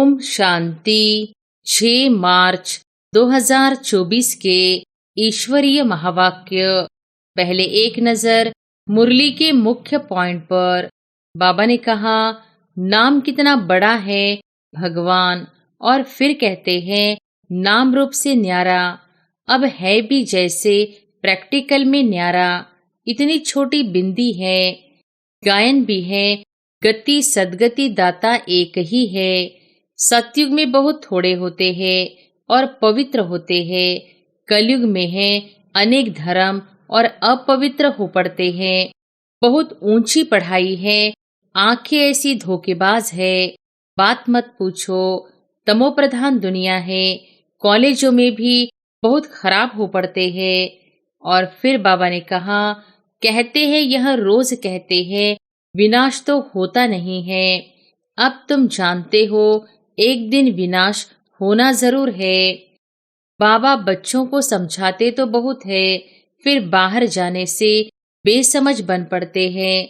ओम शांति। 6 मार्च 2024 के ईश्वरीय महावाक्य। पहले एक नजर मुरली के मुख्य पॉइंट पर। बाबा ने कहा, नाम कितना बड़ा है भगवान, और फिर कहते हैं नाम रूप से न्यारा। अब है भी जैसे प्रैक्टिकल में न्यारा। इतनी छोटी बिंदी है। गायन भी है, गति सदगति दाता एक ही है। सतयुग में बहुत थोड़े होते हैं और पवित्र होते हैं। कलयुग में है अनेक धर्म और अपवित्र हो पड़ते हैं। बहुत ऊंची पढ़ाई है, आंखें ऐसी धोखेबाज है, बात मत पूछो। तमो प्रधान दुनिया है, कॉलेजों में भी बहुत खराब हो पड़ते हैं। और फिर बाबा ने कहा, कहते हैं यह रोज कहते हैं विनाश तो होता नहीं है। अब तुम जानते हो एक दिन विनाश होना जरूर है। बाबा बच्चों को समझाते तो बहुत है, फिर बाहर जाने से बेसमझ बन पड़ते हैं।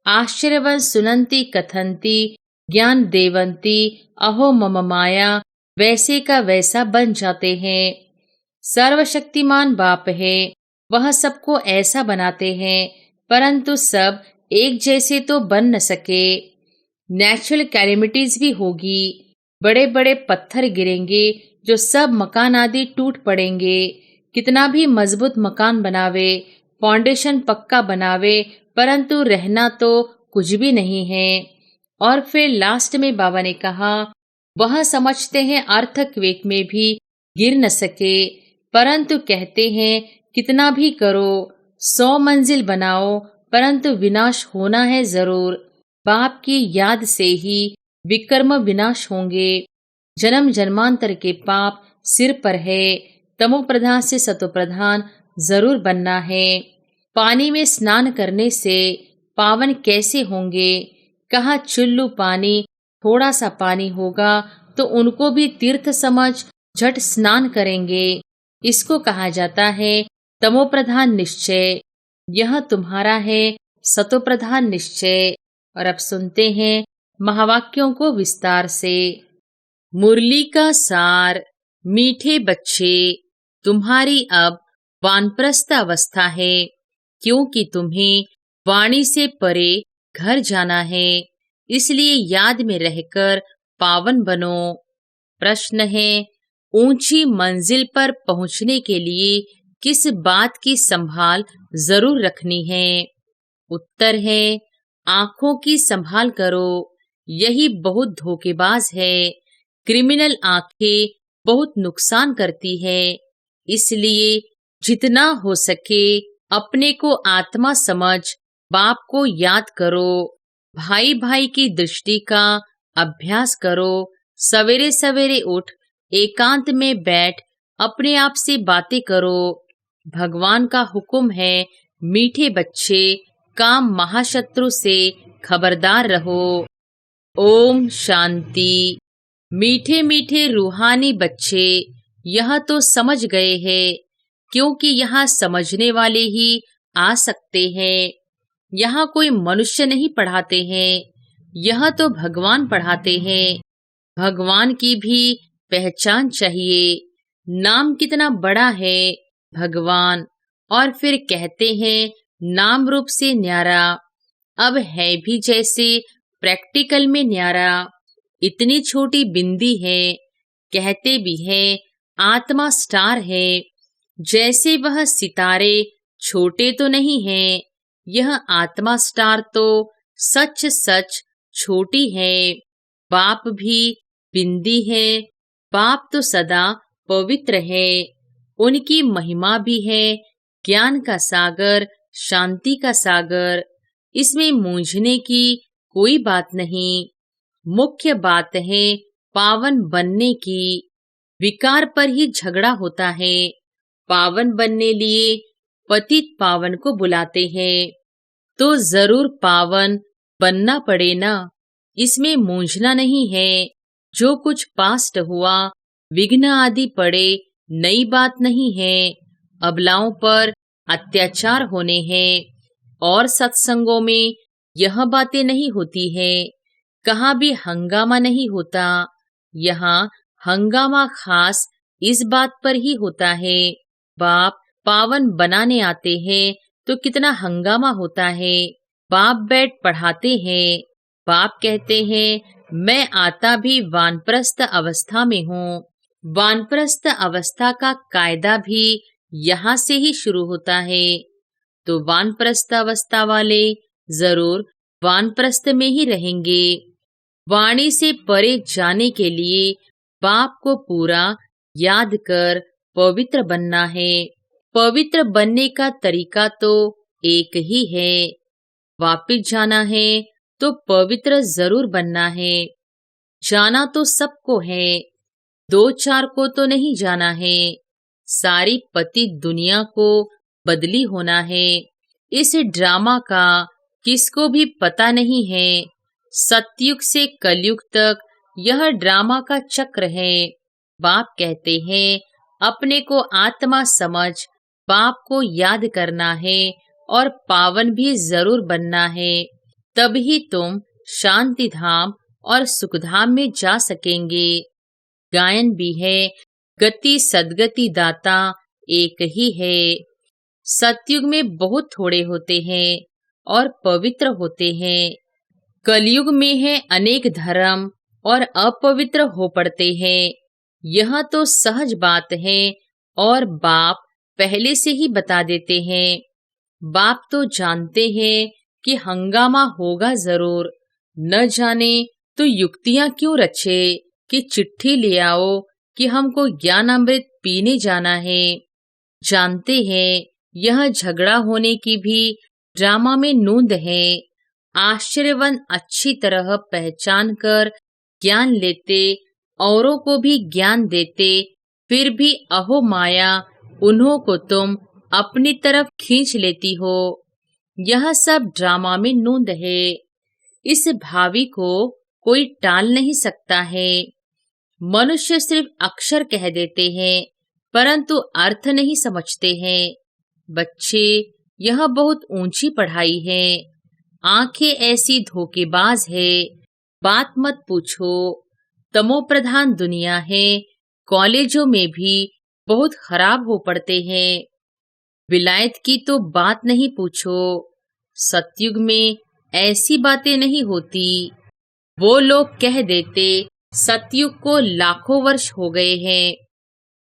आश्चर्यवन सुनंती कथंती ज्ञान देवंती अहो मम माया, वैसे का वैसा बन जाते हैं। सर्वशक्तिमान बाप है, वह सबको ऐसा बनाते हैं, परंतु सब एक जैसे तो बन न सके। नेचुरल कैलेमिटीज भी होगी, बड़े बड़े पत्थर गिरेंगे जो सब मकान आदि टूट पड़ेंगे। कितना भी मजबूत मकान बनावे, फाउंडेशन पक्का बनावे, परंतु रहना तो कुछ भी नहीं है। और फिर लास्ट में बाबा ने कहा, वह समझते हैं अर्थक्वेक में भी गिर न सके, परंतु कहते हैं कितना भी करो, 100 मंजिल बनाओ, परंतु विनाश होना है जरूर। बाप की याद से ही विकर्म विनाश होंगे। जन्म जन्मांतर के पाप सिर पर है। तमो प्रधान से सतो प्रधान जरूर बनना है। पानी में स्नान करने से पावन कैसे होंगे? कहा चुल्लू पानी, थोड़ा सा पानी होगा तो उनको भी तीर्थ समझ झट स्नान करेंगे। इसको कहा जाता है तमो प्रधान निश्चय। यह तुम्हारा है सतो प्रधान निश्चय। और अब सुनते हैं महावाक्यों को विस्तार से। मुरली का सार। मीठे बच्चे, तुम्हारी अब वानप्रस्थ अवस्था है, क्योंकि तुम्हें वाणी से परे घर जाना है। इसलिए याद में रहकर पावन बनो। प्रश्न है, ऊंची मंजिल पर पहुंचने के लिए किस बात की संभाल जरूर रखनी है? उत्तर है, आंखों की संभाल करो। यही बहुत धोखेबाज है। क्रिमिनल आंखें बहुत नुकसान करती है। इसलिए जितना हो सके अपने को आत्मा समझ बाप को याद करो। भाई भाई की दृष्टि का अभ्यास करो। सवेरे सवेरे उठ एकांत में बैठ अपने आप से बातें करो। भगवान का हुक्म है, मीठे बच्चे, काम महाशत्रु से खबरदार रहो। ओम शांति। मीठे मीठे रूहानी बच्चे, यह तो समझ गए हैं, क्योंकि यहाँ समझने वाले ही आ सकते हैं। यहाँ कोई मनुष्य नहीं पढ़ाते हैं, यह तो भगवान पढ़ाते हैं। भगवान की भी पहचान चाहिए। नाम कितना बड़ा है भगवान, और फिर कहते हैं नाम रूप से न्यारा। अब है भी जैसे प्रैक्टिकल में न्यारा। इतनी छोटी बिंदी है, कहते भी है आत्मा स्टार है। जैसे वह सितारे छोटे तो नहीं है, यह आत्मा स्टार तो सच सच छोटी है। बाप भी बिंदी है। बाप तो सदा पवित्र है। उनकी महिमा भी है ज्ञान का सागर, शांति का सागर। इसमें मूंझने की कोई बात नहीं। मुख्य बात है पावन बनने की। विकार पर ही झगड़ा होता है। पावन बनने लिए पतित पावन को बुलाते हैं, तो जरूर पावन बनना पड़े ना। इसमें मूंझना नहीं है। जो कुछ पास्ट हुआ, विघ्न आदि पड़े, नई बात नहीं है। अबलाओं पर अत्याचार होने हैं, और सत्संगों में यह बातें नहीं होती है। कहाँ भी हंगामा नहीं होता। यहाँ हंगामा खास इस बात पर ही होता है, बाप पावन बनाने आते हैं तो कितना हंगामा होता है। बाप बैठ पढ़ाते हैं, बाप कहते हैं मैं आता भी वानप्रस्थ अवस्था में हूँ। वानप्रस्थ अवस्था का कायदा भी यहाँ से ही शुरू होता है। तो वानप्रस्थ अवस्था वाले जरूर वानप्रस्थ में ही रहेंगे। वाणी से परे जाने के लिए बाप को पूरा याद कर पवित्र बनना है। पवित्र बनने का तरीका तो एक ही है। वापिस जाना है तो पवित्र जरूर बनना है। जाना तो सबको है, दो चार को तो नहीं जाना है। सारी पतित दुनिया को बदली होना है। इस ड्रामा का किसको भी पता नहीं है। सतयुग से कलयुग तक यह ड्रामा का चक्र है। बाप कहते हैं अपने को आत्मा समझ बाप को याद करना है और पावन भी जरूर बनना है। तभी तुम शांति धाम और सुखधाम में जा सकेंगे। गायन भी है, गति सदगति दाता एक ही है। सतयुग में बहुत थोड़े होते हैं और पवित्र होते हैं। कलयुग में है अनेक धर्म और अपवित्र हो पड़ते हैं। यह तो सहज बात है और बाप पहले से ही बता देते हैं। बाप तो जानते हैं कि हंगामा होगा जरूर। न जाने तो युक्तियां क्यों रचे कि चिट्ठी ले आओ कि हमको ज्ञान अमृत पीने जाना है। जानते हैं यह झगड़ा होने की भी ड्रामा में नूंद है। आश्चर्यवन अच्छी तरह पहचान कर ज्ञान लेते, औरों को भी ज्ञान देते, फिर भी अहो माया उन्हों को तुम अपनी तरफ खींच लेती हो। यह सब ड्रामा में नूंद है। इस भावी को कोई टाल नहीं सकता है। मनुष्य सिर्फ अक्षर कह देते हैं परंतु अर्थ नहीं समझते हैं। बच्चे, यह बहुत ऊंची पढ़ाई है। आंखें ऐसी धोखेबाज है, बात मत पूछो। तमो प्रधान दुनिया है। कॉलेजों में भी बहुत खराब हो पड़ते हैं। विलायत की तो बात नहीं पूछो। सतयुग में ऐसी बातें नहीं होती। वो लोग कह देते सतयुग को लाखों वर्ष हो गए हैं।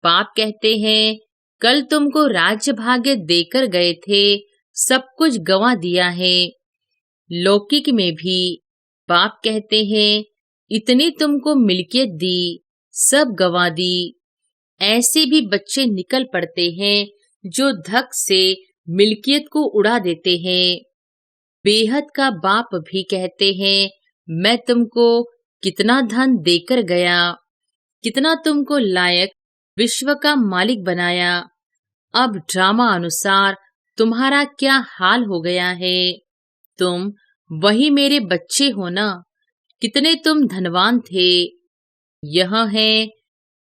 बाप कहते हैं कल तुमको राज्य भाग्य देकर गए थे, सब कुछ गंवा दिया है। लौकिक में भी बाप कहते हैं इतनी तुमको मिल्कियत दी, सब गंवा दी। ऐसे भी बच्चे निकल पड़ते हैं जो धक से मिल्कियत को उड़ा देते हैं। बेहद का बाप भी कहते हैं मैं तुमको कितना धन देकर गया, कितना तुमको लायक विश्व का मालिक बनाया। अब ड्रामा अनुसार तुम्हारा क्या हाल हो गया है। तुम वही मेरे बच्चे हो ना, कितने तुम धनवान थे। यह है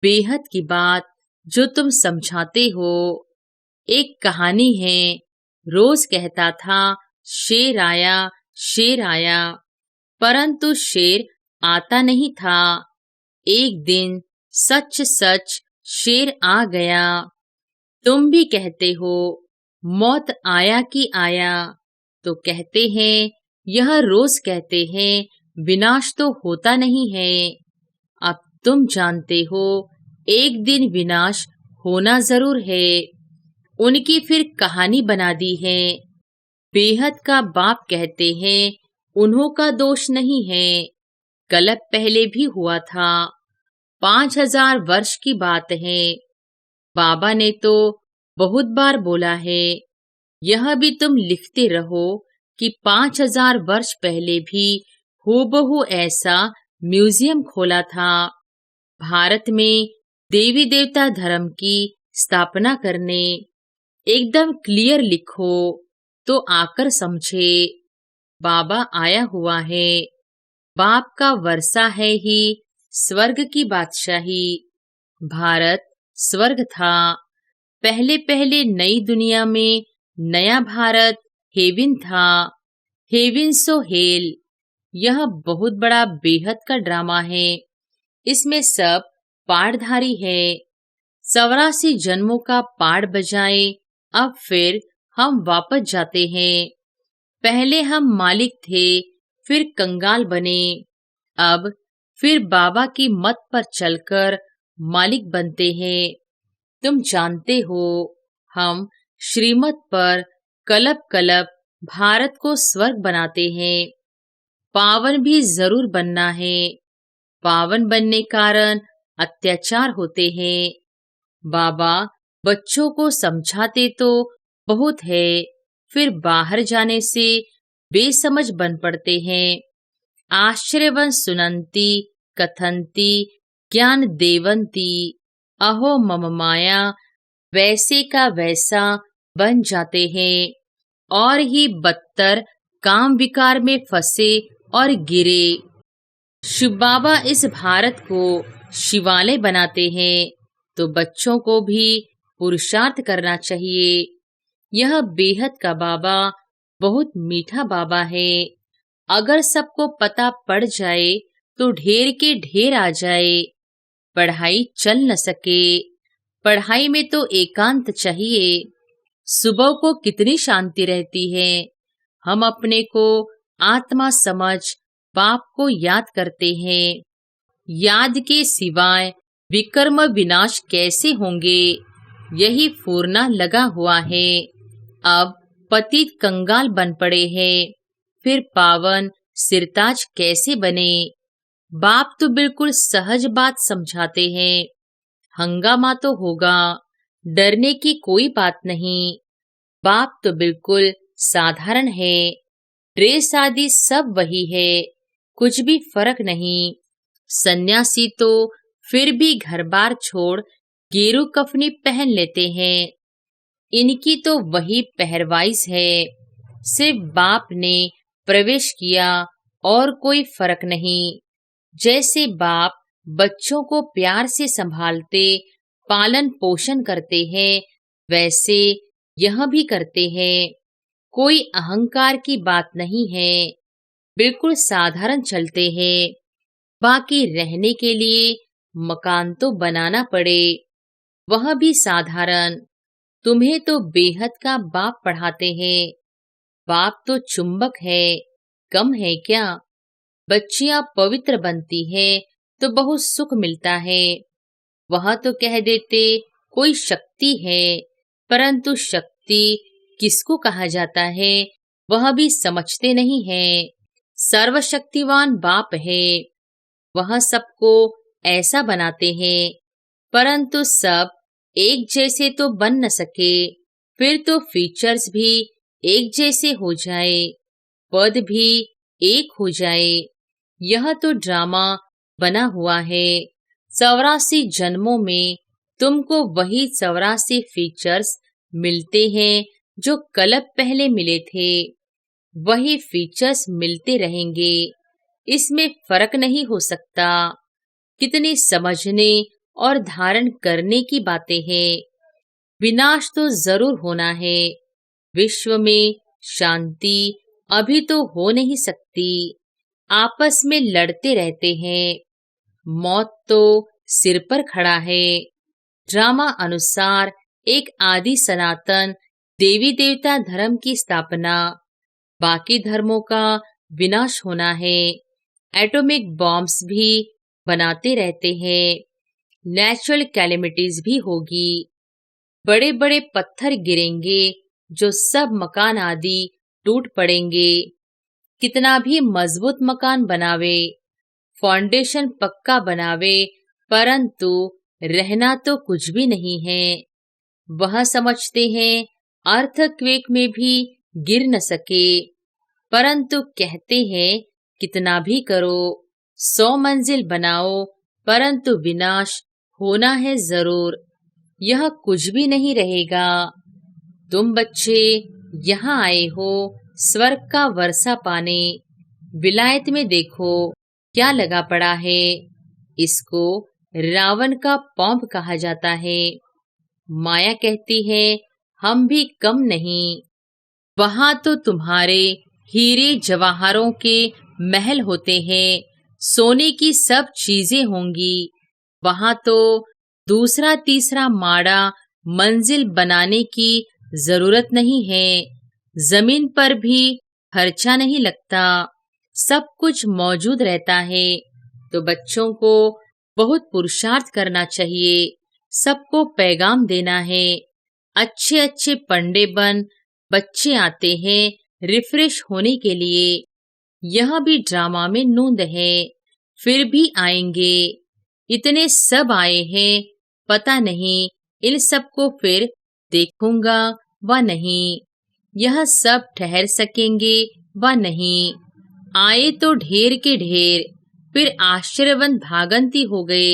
बेहद की बात जो तुम समझाते हो। एक कहानी है, रोज कहता था शेर आया, शेर आया, परंतु शेर आता नहीं था। एक दिन सच सच शेर आ गया। तुम भी कहते हो मौत आया कि आया, तो कहते हैं यह रोज कहते हैं विनाश तो होता नहीं है। अब तुम जानते हो एक दिन विनाश होना जरूर है। उनकी फिर कहानी बना दी है। बेहद का बाप कहते हैं उन्हों का दोष नहीं है। कलप पहले भी हुआ था, 5000 वर्ष की बात है। बाबा ने तो बहुत बार बोला है, यह भी तुम लिखते रहो कि 5000 वर्ष पहले भी हूबहू ऐसा म्यूजियम खोला था। भारत में देवी देवता धर्म की स्थापना करने। एकदम क्लियर लिखो तो आकर समझे। बाबा आया हुआ है। बाप का वर्षा है ही स्वर्ग की बादशाही। भारत स्वर्ग था। पहले पहले नई दुनिया में नया भारत हेविन था। हेविन सो हेल। यह बहुत बड़ा बेहद का ड्रामा है। इसमें सब पाठधारी है। 84 जन्मों का पाठ बजाए अब फिर हम वापस जाते हैं। पहले हम मालिक थे, फिर कंगाल बने, अब फिर बाबा की मत पर चलकर मालिक बनते हैं। तुम जानते हो, हम श्रीमत पर कलप कलप भारत को स्वर्ग बनाते हैं। पावन भी जरूर बनना है। पावन बनने कारण अत्याचार होते हैं। बाबा बच्चों को समझाते तो बहुत है, फिर बाहर जाने से बेसमझ बन पड़ते हैं। आश्चर्यवन सुनंती कथंती ज्ञान देवंती अहो मम माया, वैसे का वैसा बन जाते हैं और ही बदतर काम विकार में फंसे और गिरे। शिव बाबा इस भारत को शिवालय बनाते हैं, तो बच्चों को भी पुरुषार्थ करना चाहिए। यह बेहद का बाबा बहुत मीठा बाबा है। अगर सबको पता पड़ जाए तो ढेर के ढेर आ जाए, पढ़ाई चल न सके। पढ़ाई में तो एकांत चाहिए। सुबह को कितनी शांति रहती है। हम अपने को आत्मा समझ बाप को याद करते हैं। याद के सिवाय विकर्म विनाश कैसे होंगे, यही फूरना लगा हुआ है। अब पतित कंगाल बन पड़े हैं, फिर पावन सिरताज कैसे बने। बाप तो बिल्कुल सहज बात समझाते हैं। हंगामा तो होगा, डरने की कोई बात नहीं। बाप तो बिल्कुल साधारण है। ड्रेस आदि सब वही है, कुछ भी फर्क नहीं। सन्यासी तो फिर भी घर बार छोड़ गेरू कफनी पहन लेते हैं। इनकी तो वही पहरवाइज है। सिर्फ बाप ने प्रवेश किया और कोई फर्क नहीं। जैसे बाप बच्चों को प्यार से संभालते, पालन पोषण करते हैं, वैसे यह भी करते हैं। कोई अहंकार की बात नहीं है, बिल्कुल साधारण चलते हैं। बाकी रहने के लिए मकान तो बनाना पड़े, वह भी साधारण। तुम्हें तो बेहद का बाप पढ़ाते हैं। बाप तो चुंबक है, कम है क्या। बच्चियां पवित्र बनती है तो बहुत सुख मिलता है। वह तो कह देते कोई शक्ति है, परंतु शक्ति किसको कहा जाता है वह भी समझते नहीं है। सर्वशक्तिवान बाप है, वह सबको ऐसा बनाते हैं, परंतु सब एक जैसे तो बन न सके। फिर तो फीचर्स भी एक जैसे हो जाए, पद भी एक हो जाए। यह तो ड्रामा बना हुआ है। 84 जन्मों में तुमको वही 84 फीचर्स मिलते हैं जो कल्प पहले मिले थे। वही फीचर्स मिलते रहेंगे, इसमें फर्क नहीं हो सकता। कितनी समझने और धारण करने की बातें हैं। विनाश तो जरूर होना है। विश्व में शांति अभी तो हो नहीं सकती। आपस में लड़ते रहते हैं। मौत तो सिर पर खड़ा है। ड्रामा अनुसार एक आदि सनातन देवी देवता धर्म की स्थापना, बाकी धर्मों का विनाश होना है। एटॉमिक बॉम्ब्स भी बनाते रहते हैं। नेचुरल कैलेमिटीज भी होगी। बड़े बड़े पत्थर गिरेंगे जो सब मकान आदि टूट पड़ेंगे। कितना भी मजबूत मकान बनावे, फाउंडेशन पक्का बनावे, परंतु रहना तो कुछ भी नहीं है। वह समझते हैं अर्थक्वेक में भी गिर न सके, परंतु कहते हैं कितना भी करो, 100 मंजिल बनाओ, परंतु विनाश होना है जरूर। यह कुछ भी नहीं रहेगा। तुम बच्चे यहाँ आए हो स्वर्ग का वर्षा पाने। विलायत में देखो क्या लगा पड़ा है। इसको रावण का पौंप कहा जाता है। माया कहती है हम भी कम नहीं। वहां तो तुम्हारे हीरे जवाहरों के महल होते हैं, सोने की सब चीजें होंगी। वहां तो दूसरा तीसरा माड़ा मंजिल बनाने की जरूरत नहीं है। जमीन पर भी खर्चा नहीं लगता, सब कुछ मौजूद रहता है। तो बच्चों को बहुत पुरुषार्थ करना चाहिए, सबको पैगाम देना है। अच्छे अच्छे पंडे बन बच्चे आते हैं रिफ्रेश होने के लिए। यह भी ड्रामा में नोंद है, फिर भी आएंगे। इतने सब आए हैं, पता नहीं इन सबको फिर देखूंगा व नहीं, यह सब ठहर सकेंगे व नहीं। आए तो ढेर के ढेर, फिर आश्चर्यवंत भागंती हो गए।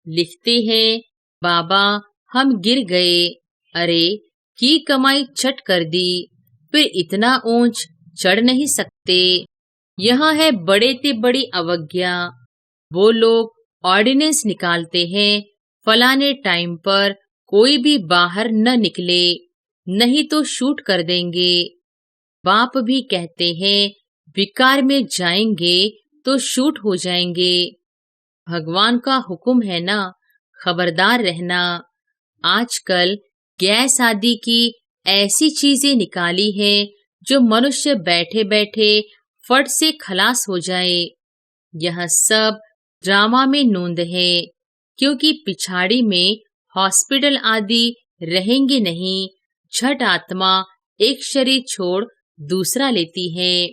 लिखते हैं, बाबा हम गिर गए, अरे की कमाई चट कर दी, फिर इतना ऊंच चढ़ नहीं सकते। यह है बड़े ते बड़ी अवज्ञा। वो लोग ऑर्डिनेंस निकालते हैं, फलाने टाइम पर कोई भी बाहर न निकले, नहीं तो शूट कर देंगे। बाप भी कहते हैं विकार में जाएंगे तो शूट हो जाएंगे। भगवान का हुक्म है ना, खबरदार रहना। आजकल गैस आदि की ऐसी चीजें निकाली है जो मनुष्य बैठे बैठे फट से खलास हो जाए। यह सब ड्रामा में नोंद है, क्योंकि पिछाड़ी में हॉस्पिटल आदि रहेंगे नहीं। छठ आत्मा एक शरीर छोड़ दूसरा लेती है,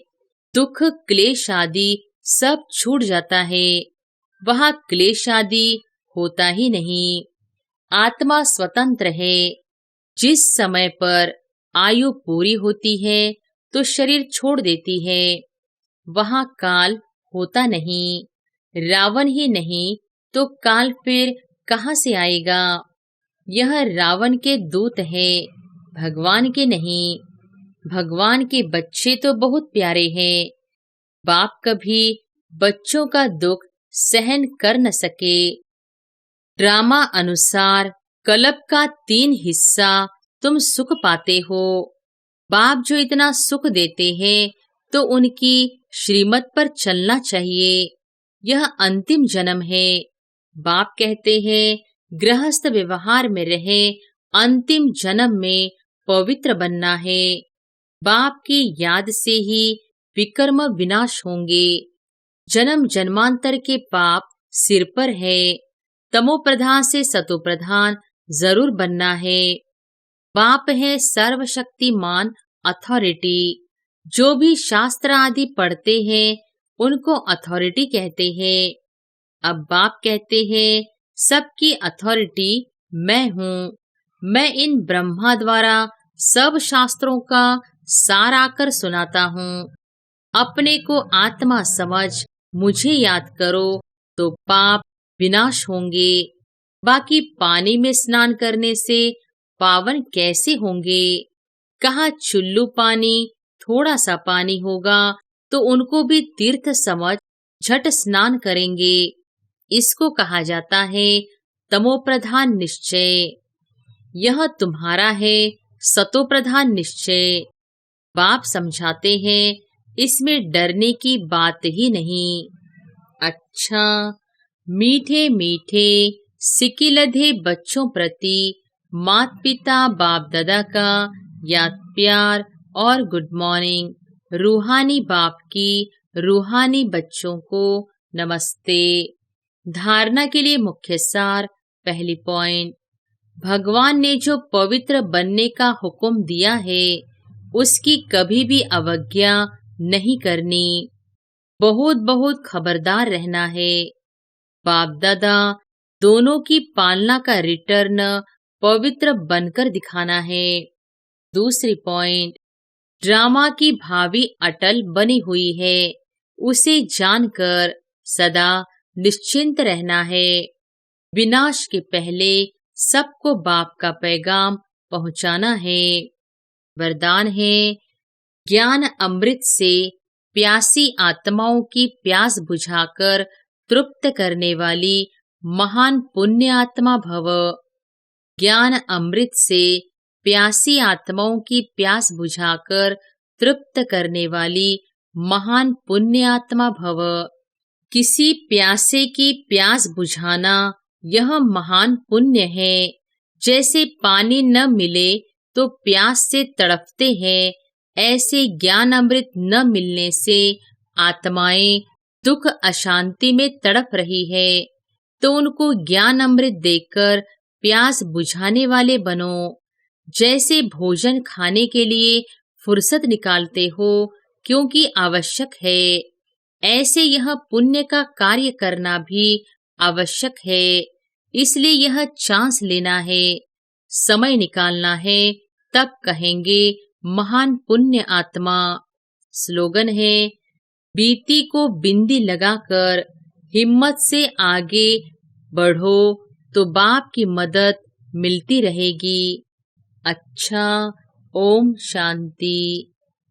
दुख क्लेश आदि सब छूट जाता है। वहाँ क्लेश आदि होता ही नहीं। आत्मा स्वतंत्र है। जिस समय पर आयु पूरी होती है तो शरीर छोड़ देती है। वहाँ काल होता नहीं। रावण ही नहीं तो काल फिर कहाँ से आएगा। यह रावण के दूत है, भगवान के नहीं। भगवान के बच्चे तो बहुत प्यारे हैं। बाप कभी बच्चों का दुख सहन कर न सके। ड्रामा अनुसार कल्प का 3 हिस्सा तुम सुख पाते हो। बाप जो इतना सुख देते हैं तो उनकी श्रीमत पर चलना चाहिए। यह अंतिम जन्म है। बाप कहते हैं गृहस्थ व्यवहार में रहे, अंतिम जन्म में पवित्र बनना है। बाप की याद से ही विकर्म विनाश होंगे। जन्म जन्मांतर के पाप सिर पर है। तमो प्रधान से सतो प्रधान जरूर बनना है। बाप है सर्वशक्तिमान अथॉरिटी। जो भी शास्त्र आदि पढ़ते हैं उनको अथॉरिटी कहते हैं। अब बाप कहते हैं सबकी अथॉरिटी मैं हूँ। मैं इन ब्रह्मा द्वारा सब शास्त्रों का सार आकर सुनाता हूँ। अपने को आत्मा समझ मुझे याद करो तो पाप विनाश होंगे। बाकी पानी में स्नान करने से पावन कैसे होंगे। कहा चुल्लू पानी थोड़ा सा पानी होगा तो उनको भी तीर्थ समझ झट स्नान करेंगे। इसको कहा जाता है तमोप्रधान निश्चय। यह तुम्हारा है सतोप्रधान निश्चय। बाप समझाते हैं इसमें डरने की बात ही नहीं। अच्छा, मीठे मीठे सिकिलधे बच्चों प्रति मात पिता बाप दादा का याद प्यार और गुड मॉर्निंग। रूहानी बाप की रूहानी बच्चों को नमस्ते। धारणा के लिए मुख्य सार। पहली पॉइंट, भगवान ने जो पवित्र बनने का हुक्म दिया है उसकी कभी भी अवज्ञा नहीं करनी। बहुत बहुत खबरदार रहना है। बाप दादा दोनों की पालना का रिटर्न पवित्र बनकर दिखाना है। दूसरी पॉइंट, ड्रामा की भावी अटल बनी हुई है, उसे जानकर सदा निश्चिंत रहना है। विनाश के पहले सबको बाप का पैगाम पहुंचाना है। वरदान है, ज्ञान अमृत से प्यासी आत्माओं की प्यास बुझाकर तृप्त करने वाली महान पुण्य आत्मा भव। ज्ञान अमृत से प्यासी आत्माओं की प्यास बुझाकर तृप्त करने वाली महान पुण्य आत्मा भव। किसी प्यासे की प्यास बुझाना यह महान पुण्य है। जैसे पानी न मिले तो प्यास से तड़पते हैं, ऐसे ज्ञान अमृत न मिलने से आत्माएं दुख अशांति में तड़प रही है। तो उनको ज्ञान अमृत देकर प्यास बुझाने वाले बनो। जैसे भोजन खाने के लिए फुर्सत निकालते हो क्योंकि आवश्यक है, ऐसे यह पुण्य का कार्य करना भी आवश्यक है। इसलिए यह चांस लेना है, समय निकालना है, तब कहेंगे महान पुण्य आत्मा। स्लोगन है, बीती को बिंदी लगाकर हिम्मत से आगे बढ़ो तो बाप की मदद मिलती रहेगी। अच्छा, ओम शांति।